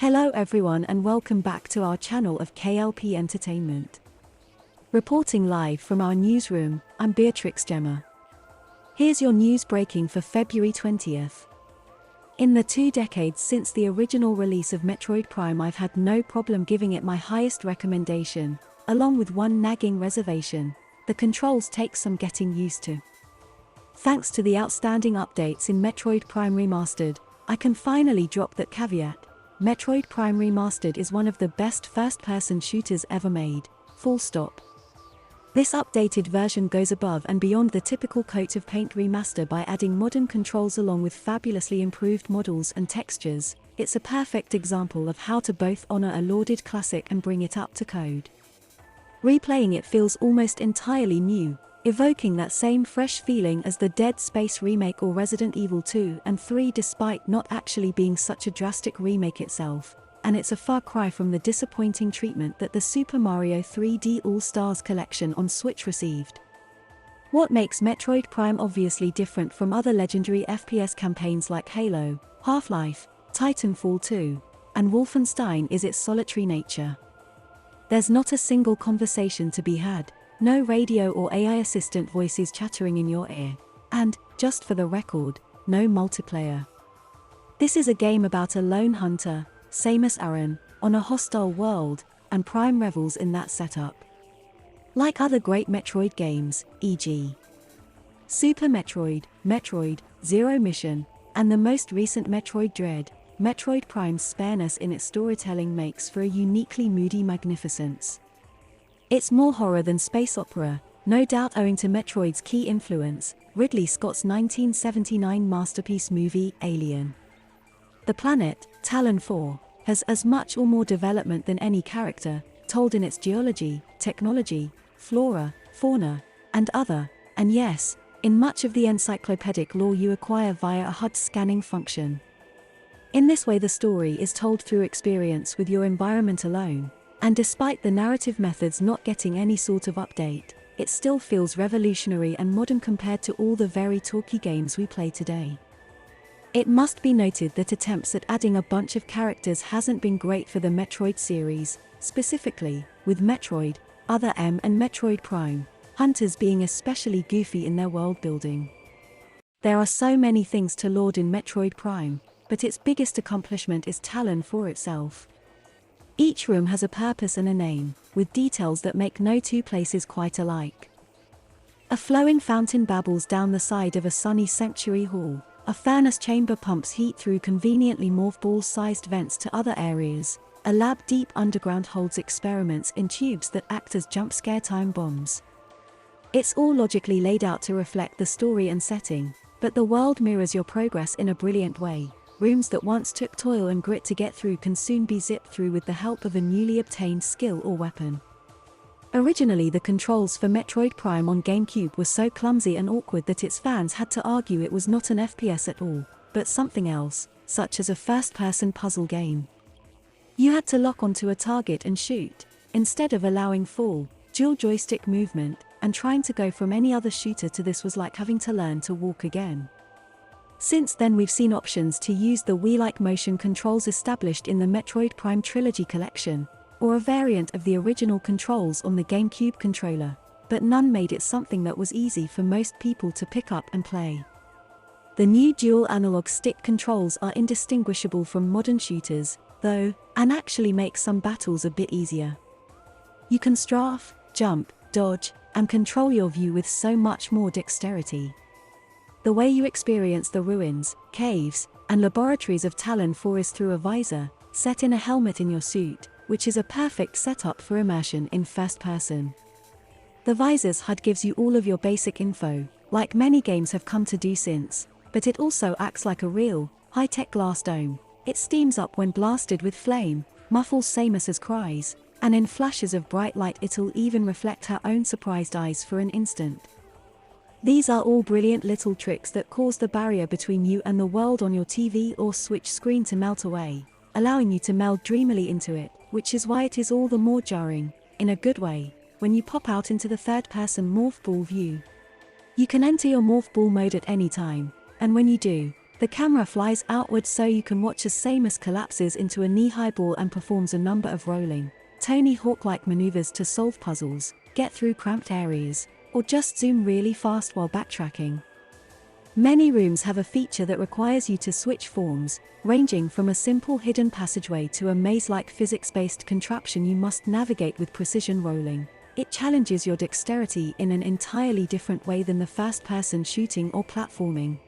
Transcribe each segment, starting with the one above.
Hello everyone and welcome back to our channel of K.L.P Entertainment. Reporting live from our newsroom, I'm Beatrix Gemma. Here's your news breaking for February 20th. In the 2 decades since the original release of Metroid Prime, I've had no problem giving it my highest recommendation, along with one nagging reservation: the controls take some getting used to. Thanks to the outstanding updates in Metroid Prime Remastered, I can finally drop that caveat. Metroid Prime Remastered is one of the best first-person shooters ever made, full stop. This updated version goes above and beyond the typical coat of paint remaster by adding modern controls along with fabulously improved models and textures. It's a perfect example of how to both honor a lauded classic and bring it up to code. Replaying it feels almost entirely new, evoking that same fresh feeling as the Dead Space remake or Resident Evil 2 and 3 despite not actually being such a drastic remake itself, and it's a far cry from the disappointing treatment that the Super Mario 3D All-Stars collection on Switch received. What makes Metroid Prime obviously different from other legendary FPS campaigns like Halo, Half-Life, Titanfall 2, and Wolfenstein is its solitary nature. There's not a single conversation to be had, no radio or AI assistant voices chattering in your ear, and, just for the record, no multiplayer. This is a game about a lone hunter, Samus Aran, on a hostile world, and Prime revels in that setup. Like other great Metroid games, e.g. Super Metroid, Metroid, Zero Mission, and the most recent Metroid Dread, Metroid Prime's spareness in its storytelling makes for a uniquely moody magnificence. It's more horror than space opera, no doubt owing to Metroid's key influence, Ridley Scott's 1979 masterpiece movie, Alien. The planet, Talon 4, has as much or more development than any character, told in its geology, technology, flora, fauna, and other, and yes, in much of the encyclopedic lore you acquire via a HUD scanning function. In this way the story is told through experience with your environment alone. And despite the narrative methods not getting any sort of update, it still feels revolutionary and modern compared to all the very talky games we play today. It must be noted that attempts at adding a bunch of characters hasn't been great for the Metroid series, specifically, with Metroid, Other M and Metroid Prime, hunters being especially goofy in their world building. There are so many things to laud in Metroid Prime, but its biggest accomplishment is Talon 4 itself. Each room has a purpose and a name, with details that make no two places quite alike. A flowing fountain babbles down the side of a sunny sanctuary hall, a furnace chamber pumps heat through conveniently morph-ball-sized vents to other areas, a lab deep underground holds experiments in tubes that act as jump-scare time bombs. It's all logically laid out to reflect the story and setting, but the world mirrors your progress in a brilliant way. Rooms that once took toil and grit to get through can soon be zipped through with the help of a newly obtained skill or weapon. Originally the controls for Metroid Prime on GameCube were so clumsy and awkward that its fans had to argue it was not an FPS at all, but something else, such as a first-person puzzle game. You had to lock onto a target and shoot, instead of allowing full, dual joystick movement, and trying to go from any other shooter to this was like having to learn to walk again. Since then we've seen options to use the Wii-like motion controls established in the Metroid Prime Trilogy collection, or a variant of the original controls on the GameCube controller, but none made it something that was easy for most people to pick up and play. The new dual analog stick controls are indistinguishable from modern shooters, though, and actually make some battles a bit easier. You can strafe, jump, dodge, and control your view with so much more dexterity. The way you experience the ruins, caves, and laboratories of Talon 4 is through a visor, set in a helmet in your suit, which is a perfect setup for immersion in first person. The visor's HUD gives you all of your basic info, like many games have come to do since, but it also acts like a real, high-tech glass dome. It steams up when blasted with flame, muffles Samus's cries, and in flashes of bright light it'll even reflect her own surprised eyes for an instant. These are all brilliant little tricks that cause the barrier between you and the world on your TV or Switch screen to melt away, allowing you to meld dreamily into it, which is why it is all the more jarring, in a good way, when you pop out into the third-person morph ball view. You can enter your morph ball mode at any time, and when you do, The camera flies outward so you can watch as Samus collapses into a knee-high ball and performs a number of rolling, Tony Hawk-like maneuvers to solve puzzles, get through cramped areas, or just zoom really fast while backtracking. Many rooms have a feature that requires you to switch forms, ranging from a simple hidden passageway to a maze-like physics-based contraption you must navigate with precision rolling. It challenges your dexterity in an entirely different way than the first-person shooting or platforming.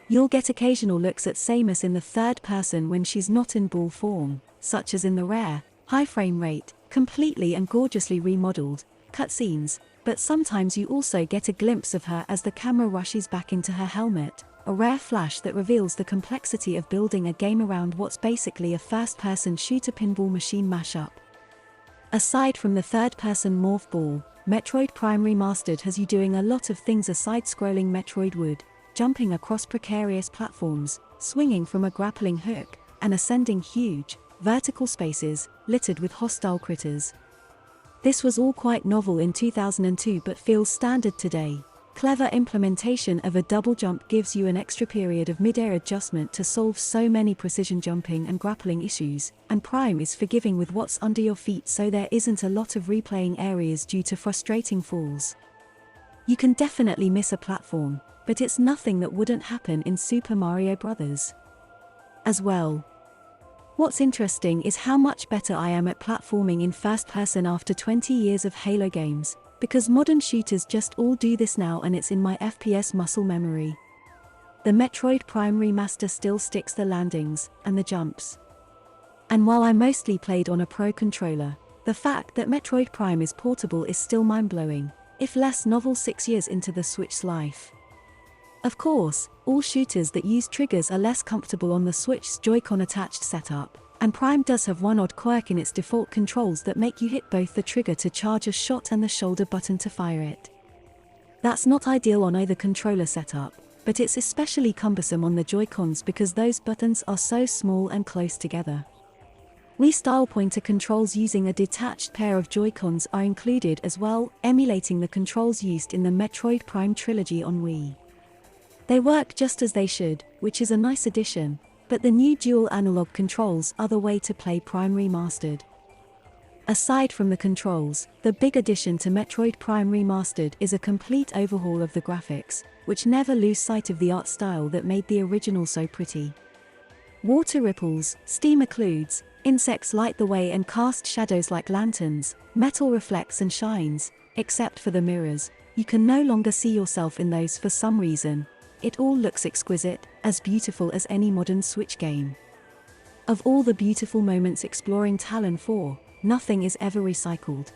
You'll get occasional looks at Samus in the third person when she's not in ball form, such as in the rare, high frame rate, completely and gorgeously remodeled, cutscenes, but sometimes you also get a glimpse of her as the camera rushes back into her helmet, a rare flash that reveals the complexity of building a game around what's basically a first-person shooter pinball machine mashup. Aside from the third-person morph ball, Metroid Prime Remastered has you doing a lot of things a side-scrolling Metroid would, jumping across precarious platforms, swinging from a grappling hook, and ascending huge, vertical spaces, littered with hostile critters. This was all quite novel in 2002 but feels standard today. Clever implementation of a double jump gives you an extra period of mid-air adjustment to solve so many precision jumping and grappling issues, and Prime is forgiving with what's under your feet so there isn't a lot of replaying areas due to frustrating falls. You can definitely miss a platform, but it's nothing that wouldn't happen in Super Mario Bros. As well. What's interesting is how much better I am at platforming in first person after 20 years of Halo games, because modern shooters just all do this now and it's in my FPS muscle memory. The Metroid Prime Remaster still sticks the landings and the jumps. And while I mostly played on a Pro controller, the fact that Metroid Prime is portable is still mind-blowing, if less novel 6 years into the Switch's life. Of course, all shooters that use triggers are less comfortable on the Switch's Joy-Con attached setup, and Prime does have one odd quirk in its default controls that make you hit both the trigger to charge a shot and the shoulder button to fire it. That's not ideal on either controller setup, but it's especially cumbersome on the Joy-Cons because those buttons are so small and close together. Wii-style pointer controls using a detached pair of Joy-Cons are included as well, emulating the controls used in the Metroid Prime trilogy on Wii. They work just as they should, which is a nice addition, but the new dual analog controls are the way to play Prime Remastered. Aside from the controls, the big addition to Metroid Prime Remastered is a complete overhaul of the graphics, which never lose sight of the art style that made the original so pretty. Water ripples, steam occludes, insects light the way and cast shadows like lanterns, metal reflects and shines, except for the mirrors. You can no longer see yourself in those for some reason. It all looks exquisite, as beautiful as any modern Switch game. Of all the beautiful moments exploring Talon 4, nothing is ever recycled.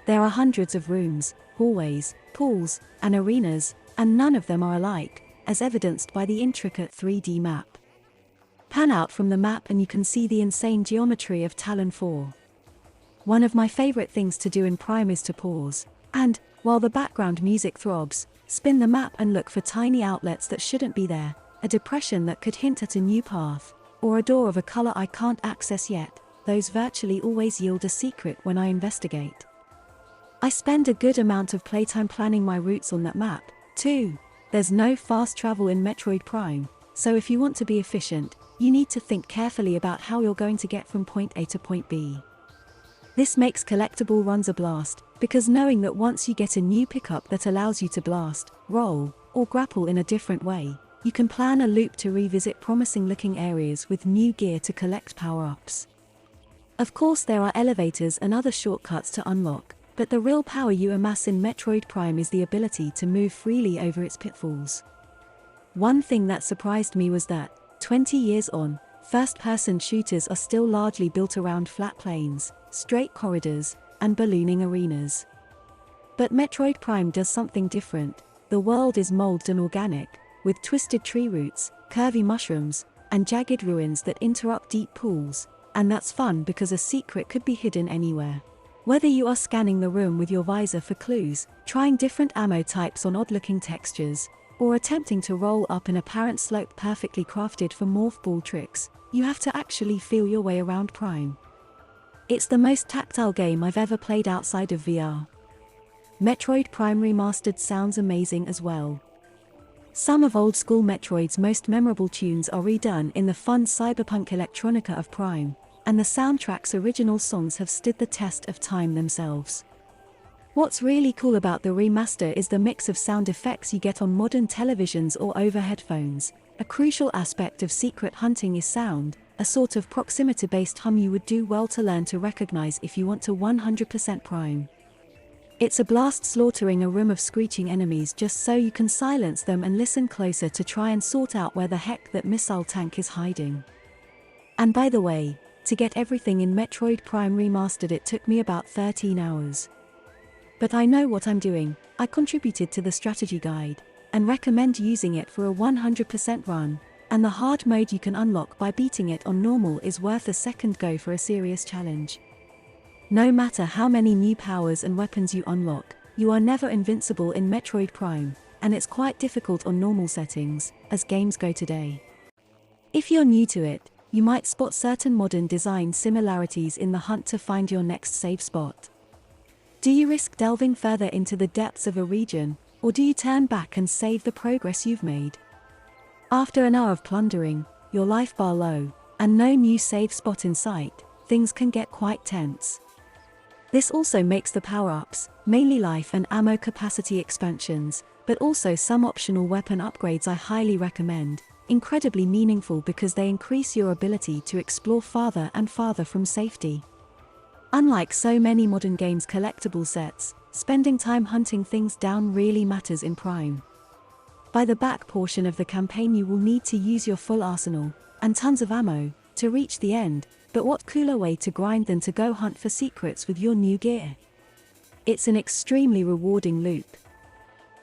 There are hundreds of rooms, hallways, pools, and arenas, and none of them are alike, as evidenced by the intricate 3D map. Pan out from the map and you can see the insane geometry of Talon 4. One of my favorite things to do in Prime is to pause, and, while the background music throbs, spin the map and look for tiny outlets that shouldn't be there, a depression that could hint at a new path, or a door of a color I can't access yet. Those virtually always yield a secret when I investigate. I spend a good amount of playtime planning my routes on that map, too. There's no fast travel in Metroid Prime, so if you want to be efficient, you need to think carefully about how you're going to get from point A to point B. This makes collectible runs a blast, because knowing that once you get a new pickup that allows you to blast, roll, or grapple in a different way, you can plan a loop to revisit promising-looking areas with new gear to collect power-ups. Of course there are elevators and other shortcuts to unlock, but the real power you amass in Metroid Prime is the ability to move freely over its pitfalls. One thing that surprised me was that, 20 years on, first-person shooters are still largely built around flat plains, straight corridors, and ballooning arenas. But Metroid Prime does something different. The world is molded and organic, with twisted tree roots, curvy mushrooms, and jagged ruins that interrupt deep pools, and that's fun because a secret could be hidden anywhere. Whether you are scanning the room with your visor for clues, trying different ammo types on odd-looking textures, or attempting to roll up an apparent slope perfectly crafted for morph ball tricks, you have to actually feel your way around Prime. It's the most tactile game I've ever played outside of VR. Metroid Prime Remastered sounds amazing as well. Some of old-school Metroid's most memorable tunes are redone in the fun cyberpunk electronica of Prime, and the soundtrack's original songs have stood the test of time themselves. What's really cool about the remaster is the mix of sound effects you get on modern televisions or over headphones. A crucial aspect of secret hunting is sound, a sort of proximity-based hum you would do well to learn to recognize if you want to 100% Prime. It's a blast slaughtering a room of screeching enemies just so you can silence them and listen closer to try and sort out where the heck that missile tank is hiding. And by the way, to get everything in Metroid Prime Remastered it took me about 13 hours. But I know what I'm doing. I contributed to the strategy guide, and recommend using it for a 100% run, and the hard mode you can unlock by beating it on normal is worth a second go for a serious challenge. No matter how many new powers and weapons you unlock, you are never invincible in Metroid Prime, and it's quite difficult on normal settings, as games go today. If you're new to it, you might spot certain modern design similarities in the hunt to find your next save spot. Do you risk delving further into the depths of a region, or do you turn back and save the progress you've made? After an hour of plundering, your life bar low, and no new save spot in sight, things can get quite tense. This also makes the power-ups, mainly life and ammo capacity expansions, but also some optional weapon upgrades I highly recommend, incredibly meaningful because they increase your ability to explore farther and farther from safety. Unlike so many modern games' collectible sets, spending time hunting things down really matters in Prime. By the back portion of the campaign you will need to use your full arsenal, and tons of ammo, to reach the end, but what cooler way to grind than to go hunt for secrets with your new gear? It's an extremely rewarding loop.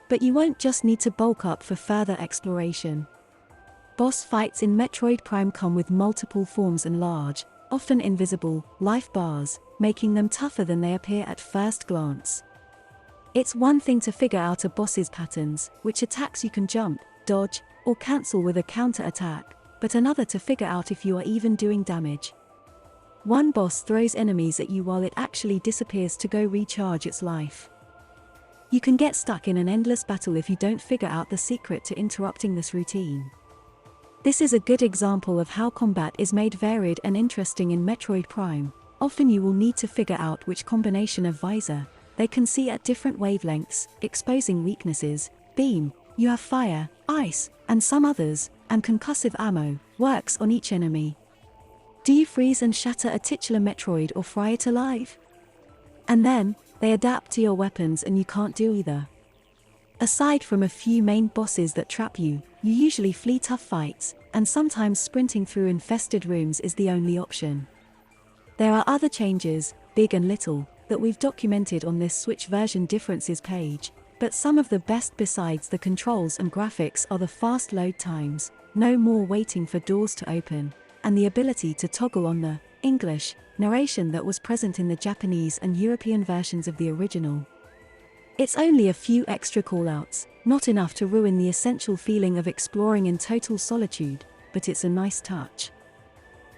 But you won't just need to bulk up for further exploration. Boss fights in Metroid Prime come with multiple forms and large, often invisible, life bars, making them tougher than they appear at first glance. It's one thing to figure out a boss's patterns, which attacks you can jump, dodge, or cancel with a counter-attack, but another to figure out if you are even doing damage. One boss throws enemies at you while it actually disappears to go recharge its life. You can get stuck in an endless battle if you don't figure out the secret to interrupting this routine. This is a good example of how combat is made varied and interesting in Metroid Prime. Often you will need to figure out which combination of visor they can see at different wavelengths, exposing weaknesses, beam, you have fire, ice, and some others, and concussive ammo, works on each enemy. Do you freeze and shatter a titular Metroid or fry it alive? And then, they adapt to your weapons and you can't do either. Aside from a few main bosses that trap you, you usually flee tough fights, and sometimes sprinting through infested rooms is the only option. There are other changes, big and little, that we've documented on this Switch version differences page, but some of the best besides the controls and graphics are the fast load times, no more waiting for doors to open, and the ability to toggle on the English narration that was present in the Japanese and European versions of the original. It's only a few extra callouts, not enough to ruin the essential feeling of exploring in total solitude, but it's a nice touch.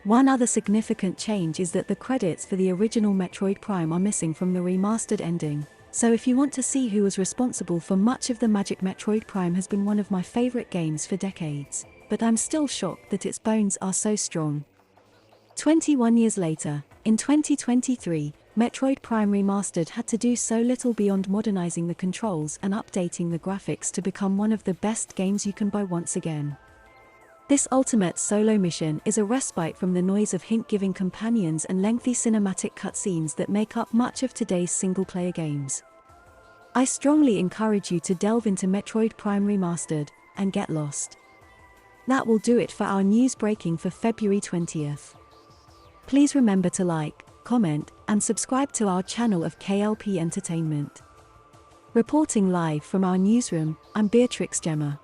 One other significant change is that the credits for the original Metroid Prime are missing from the remastered ending, so if you want to see who was responsible for much of the magic, Metroid Prime has been one of my favorite games for decades, but I'm still shocked that its bones are so strong. 21 years later, in 2023, Metroid Prime Remastered had to do so little beyond modernizing the controls and updating the graphics to become one of the best games you can buy once again. This ultimate solo mission is a respite from the noise of hint-giving companions and lengthy cinematic cutscenes that make up much of today's single-player games. I strongly encourage you to delve into Metroid Prime Remastered and get lost. That will do it for our news breaking for February 20th. Please remember to like, comment, and subscribe to our channel of K.L.P Entertainment. Reporting live from our newsroom, I'm Beatrix Gemma.